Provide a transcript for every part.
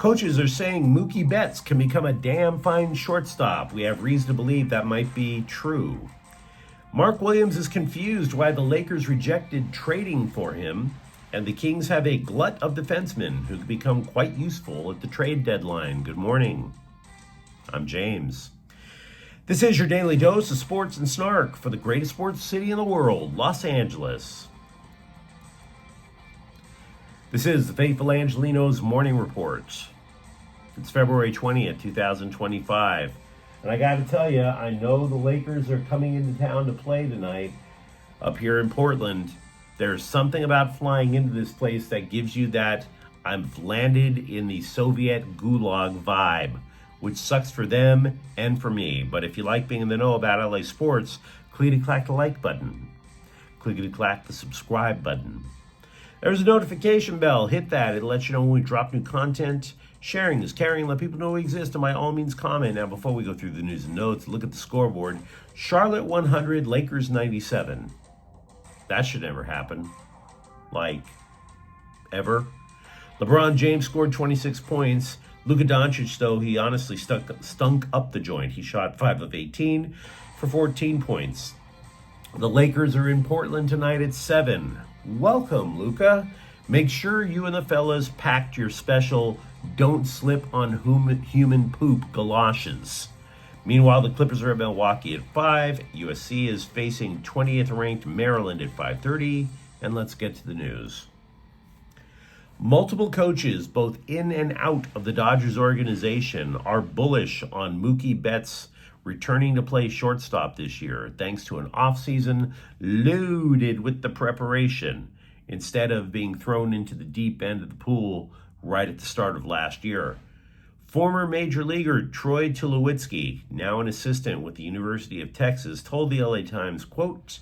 Coaches are saying Mookie Betts can become a damn fine shortstop. We have reason to believe that might be true. Mark Williams is confused why the Lakers rejected trading for him, and the Kings have a glut of defensemen who could become quite useful at the trade deadline. Good morning. I'm James. This is your daily dose of sports and snark for the greatest sports city in the world, Los Angeles. This is the faithful Angelenos morning report. It's February 20th, 2025. And I got to tell you, I know the Lakers are coming into town to play tonight up here in Portland. There's something about flying into this place that gives you that I've landed in the Soviet gulag vibe, which sucks for them and for me. But if you like being in the know about LA sports, clickety-clack the like button. Clickety-clack the subscribe button. There's a notification bell. Hit that. It lets you know when we drop new content. Sharing is caring. Let people know we exist, and by all means comment. Now, before we go through the news and notes, look at the scoreboard. Charlotte 100, Lakers 97. That should never happen. Like, ever. LeBron James scored 26 points. Luka Doncic, though, he honestly stunk up the joint. He shot 5 of 18 for 14 points. The Lakers are in Portland tonight at 7. Welcome, Luka. Make sure you and the fellas packed your special don't slip on human poop galoshes. Meanwhile, the Clippers are at Milwaukee at 5. USC is facing 20th ranked Maryland at 5:30. And let's get to the news. Multiple coaches, both in and out of the Dodgers organization, are bullish on Mookie Betts returning to play shortstop this year, thanks to an offseason loaded with the preparation, instead of being thrown into the deep end of the pool right at the start of last year. Former major leaguer Troy Tulowitzki, now an assistant with the University of Texas, told the LA Times, quote,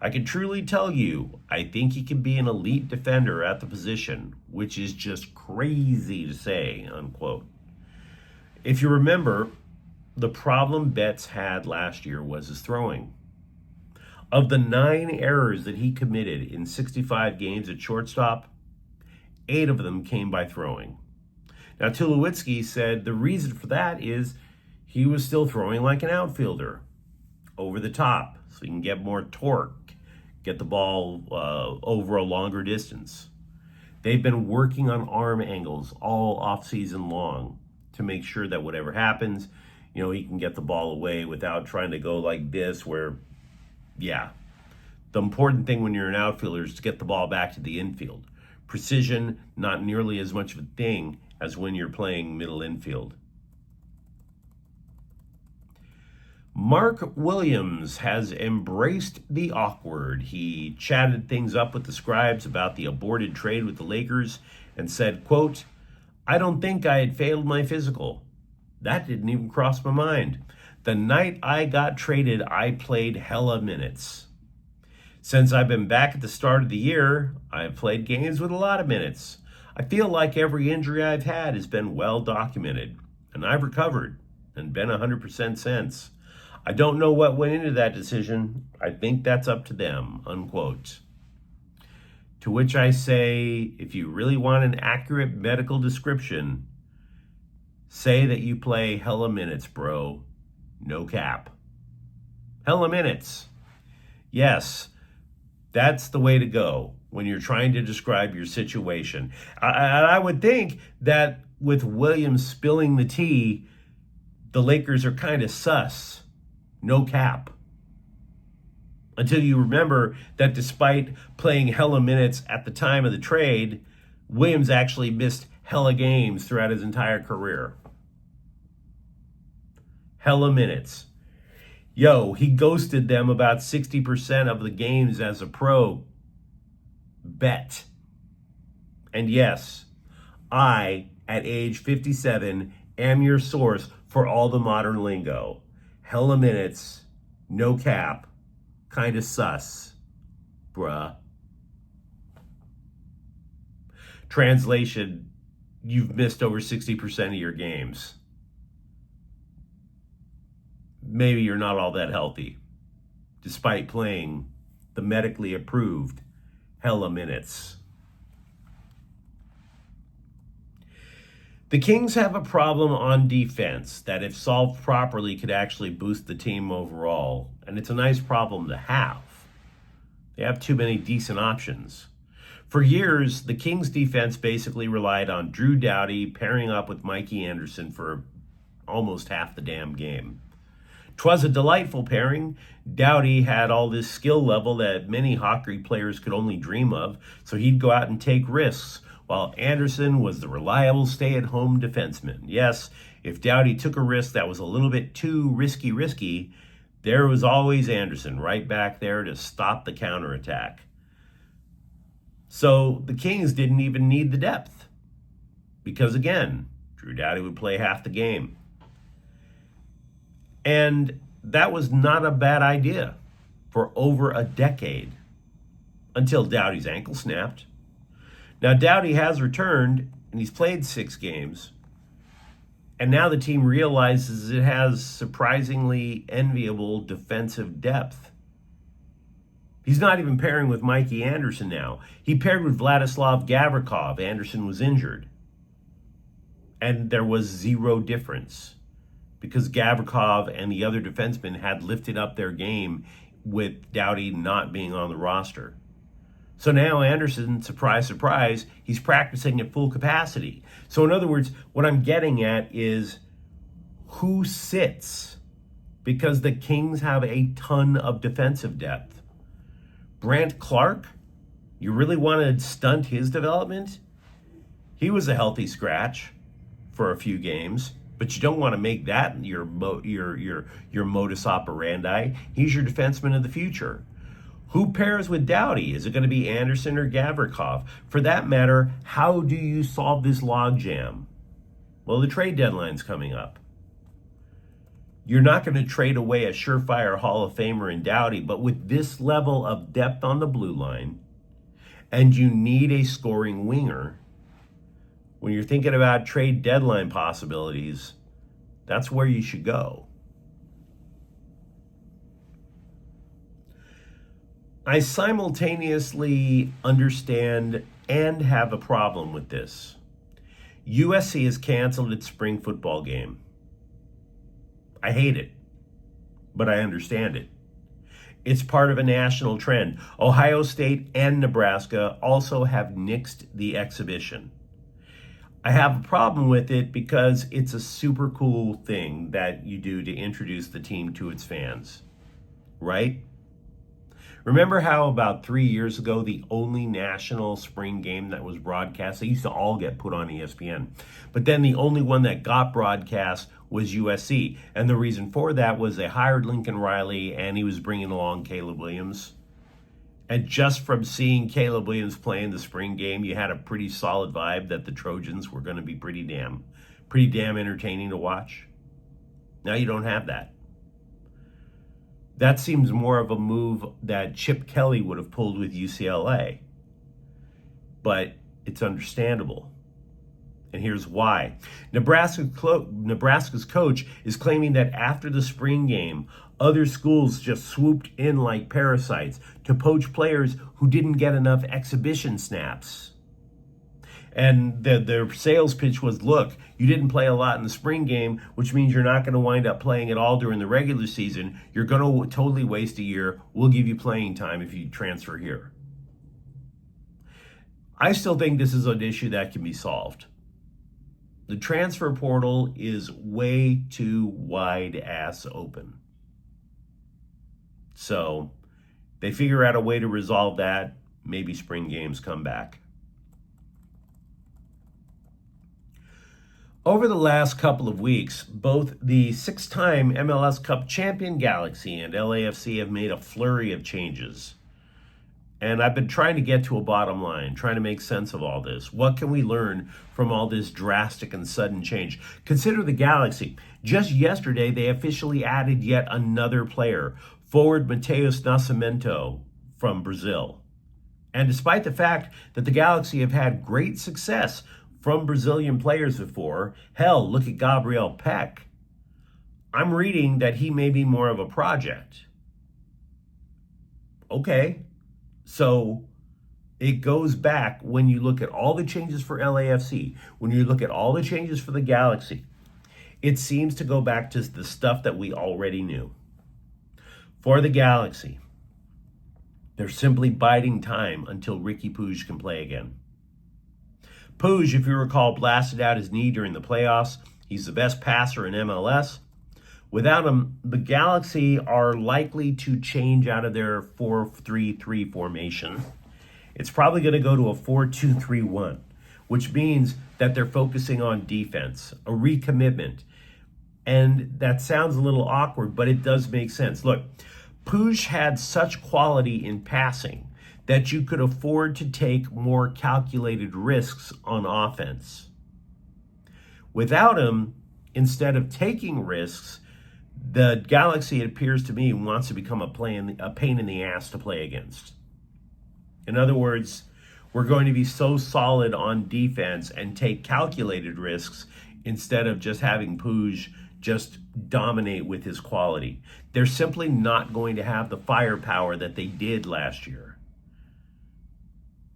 "I can truly tell you, I think he can be an elite defender at the position, which is just crazy to say," unquote. If you remember, the problem Betts had last year was his throwing. Of the 9 errors that he committed in 65 games at shortstop, 8 of them came by throwing. Now, Tulowitzki said the reason for that is he was still throwing like an outfielder, over the top, so he can get more torque, get the ball over a longer distance. They've been working on arm angles all offseason long to make sure that whatever happens, he can get the ball away without trying to go like this where, the important thing when you're an outfielder is to get the ball back to the infield. Precision, not nearly as much of a thing as when you're playing middle infield. Mark Williams has embraced the awkward. He chatted things up with the scribes about the aborted trade with the Lakers and said, quote, "I don't think I had failed my physical. That didn't even cross my mind. The night I got traded, I played hella minutes. Since I've been back at the start of the year, I've played games with a lot of minutes. I feel like every injury I've had has been well documented, and I've recovered and been 100% since. I don't know what went into that decision. I think that's up to them," unquote. To which I say, if you really want an accurate medical description, say that you play hella minutes, bro. No cap. Hella minutes. Yes, that's the way to go when you're trying to describe your situation. I would think that with Williams spilling the tea, the Lakers are kind of sus. No cap. Until you remember that despite playing hella minutes at the time of the trade, Williams actually missed hella games throughout his entire career. Hella minutes. He ghosted them about 60% of the games as a pro. Bet. And yes, I, at age 57, am your source for all the modern lingo. Hella minutes, no cap, kinda sus, bruh. Translation, you've missed over 60% of your games. Maybe you're not all that healthy, despite playing the medically approved hella minutes. The Kings have a problem on defense that, if solved properly, could actually boost the team overall. And it's a nice problem to have. They have too many decent options. For years, the Kings defense basically relied on Drew Doughty pairing up with Mikey Anderson for almost half the damn game. 'Twas a delightful pairing. Doughty had all this skill level that many hockey players could only dream of, so he'd go out and take risks, while Anderson was the reliable stay-at-home defenseman. Yes, if Doughty took a risk that was a little bit too risky, there was always Anderson right back there to stop the counterattack. So the Kings didn't even need the depth, because again, Drew Doughty would play half the game. And that was not a bad idea for over a decade, until Doughty's ankle snapped. Now, Doughty has returned, and he's played 6 games. And now the team realizes it has surprisingly enviable defensive depth. He's not even pairing with Mikey Anderson now. He paired with Vladislav Gavrikov. Anderson was injured. And there was zero difference, because Gavrikov and the other defensemen had lifted up their game with Doughty not being on the roster. So now Anderson, surprise, surprise, he's practicing at full capacity. So in other words, what I'm getting at is who sits, because the Kings have a ton of defensive depth. Brandt Clark, you really want to stunt his development? He was a healthy scratch for a few games, but you don't want to make that your modus operandi. He's your defenseman of the future. Who pairs with Doughty? Is it going to be Anderson or Gavrikov? For that matter, how do you solve this logjam? Well, the trade deadline's coming up. You're not going to trade away a surefire Hall of Famer in Doughty, but with this level of depth on the blue line, and you need a scoring winger, when you're thinking about trade deadline possibilities, that's where you should go. I simultaneously understand and have a problem with this. USC has canceled its spring football game. I hate it, but I understand it. It's part of a national trend. Ohio State and Nebraska also have nixed the exhibition. I have a problem with it because it's a super cool thing that you do to introduce the team to its fans, right? Remember how about 3 years ago, the only national spring game that was broadcast, they used to all get put on ESPN, but then the only one that got broadcast was USC. And the reason for that was they hired Lincoln Riley and he was bringing along Caleb Williams. And just from seeing Caleb Williams play in the spring game, you had a pretty solid vibe that the Trojans were going to be pretty damn entertaining to watch. Now you don't have that. That seems more of a move that Chip Kelly would have pulled with UCLA. But it's understandable. And here's why. Nebraska's coach is claiming that after the spring game, other schools just swooped in like parasites to poach players who didn't get enough exhibition snaps. And their sales pitch was, look, you didn't play a lot in the spring game, which means you're not going to wind up playing at all during the regular season. You're going to totally waste a year. We'll give you playing time if you transfer here. I still think this is an issue that can be solved. The transfer portal is way too wide ass open. So they figure out a way to resolve that. Maybe spring games come back. Over the last couple of weeks, both the 6-time MLS Cup champion Galaxy and LAFC have made a flurry of changes. And I've been trying to get to a bottom line, trying to make sense of all this. What can we learn from all this drastic and sudden change? Consider the Galaxy. Just yesterday, they officially added yet another player, forward Matheus Nascimento from Brazil. And despite the fact that the Galaxy have had great success from Brazilian players before, hell, look at Gabriel Peck, I'm reading that he may be more of a project. Okay. So It goes back when you look at all the changes for LAFC, when you look at all the changes for the Galaxy, it seems to go back to the stuff that we already knew. For the Galaxy, they're simply biding time until Ricky Puig can play again. Puig, if you recall, blasted out his knee during the playoffs. He's the best passer in MLS. Without him, the Galaxy are likely to change out of their 4-3-3 formation. It's probably going to go to a 4-2-3-1, which means that they're focusing on defense, a recommitment. And that sounds a little awkward, but it does make sense. Look, Puig had such quality in passing that you could afford to take more calculated risks on offense. Without him, instead of taking risks, the Galaxy, it appears to me, wants to become a pain in the ass to play against. In other words, we're going to be so solid on defense and take calculated risks instead of just having Puig just dominate with his quality. They're simply not going to have the firepower that they did last year.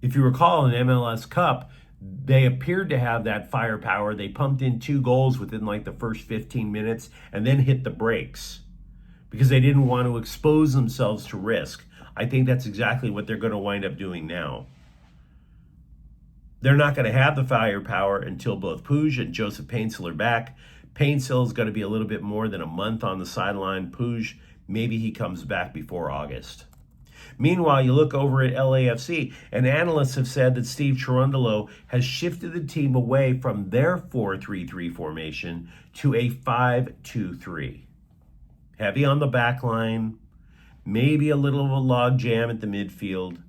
If you recall, in MLS Cup, they appeared to have that firepower. They pumped in 2 goals within like the first 15 minutes and then hit the brakes because they didn't want to expose themselves to risk. I think that's exactly what they're going to wind up doing now. They're not going to have the firepower until both Puig and Joseph Paintsil are back. Paintsil is going to be a little bit more than a month on the sideline. Puig, maybe he comes back before August. Meanwhile, you look over at LAFC, and analysts have said that Steve Cherundolo has shifted the team away from their 4-3-3 formation to a 5-2-3. Heavy on the back line, maybe a little of a log jam at the midfield,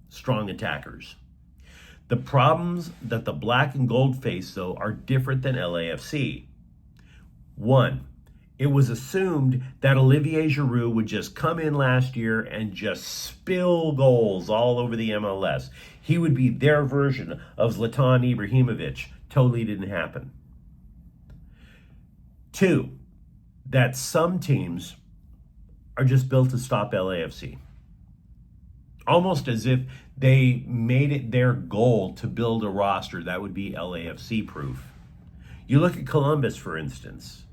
strong attackers. The problems that the black and gold face, though, are different than LAFC. One, it was assumed that Olivier Giroud would just come in last year and just spill goals all over the MLS. He would be their version of Zlatan Ibrahimovic. Totally didn't happen. Two, that some teams are just built to stop LAFC. Almost as if they made it their goal to build a roster that would be LAFC proof. You look at Columbus, for instance.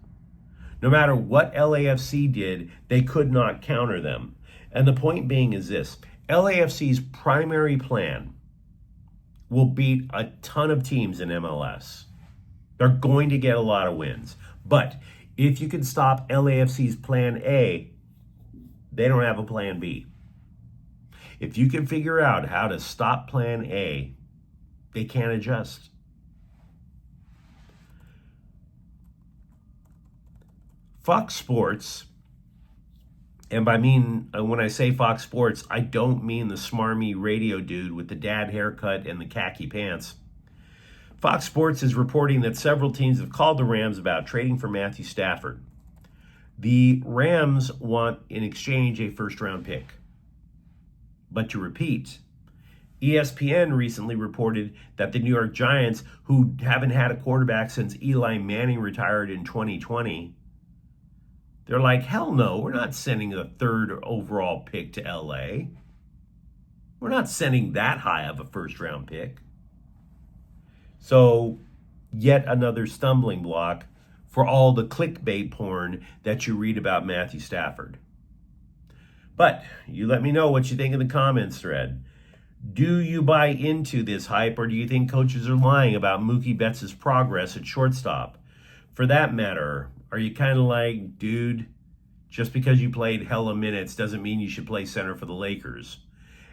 No matter what LAFC did, they could not counter them. And the point being is this: LAFC's primary plan will beat a ton of teams in MLS. They're going to get a lot of wins. But if you can stop LAFC's plan A, they don't have a plan B. If you can figure out how to stop plan A, they can't adjust. Fox Sports, and when I say Fox Sports, I don't mean the smarmy radio dude with the dad haircut and the khaki pants. Fox Sports is reporting that several teams have called the Rams about trading for Matthew Stafford. The Rams want in exchange a first-round pick. But to repeat, ESPN recently reported that the New York Giants, who haven't had a quarterback since Eli Manning retired in 2020, they're like, hell no, we're not sending a 3rd overall pick to LA. We're not sending that high of a first-round pick. So, yet another stumbling block for all the clickbait porn that you read about Matthew Stafford. But you let me know what you think in the comments thread. Do you buy into this hype, or do you think coaches are lying about Mookie Betts' progress at shortstop? For that matter, are you kind of like, dude, just because you played hella minutes doesn't mean you should play center for the Lakers?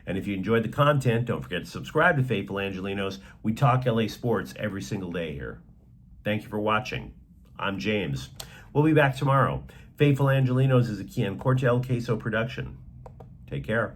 And if you enjoyed the content, don't forget to subscribe to Faithful Angelenos. We talk LA sports every single day here. Thank you for watching. I'm James. We'll be back tomorrow. Faithful Angelenos is a Kian Cortel Queso production. Take care.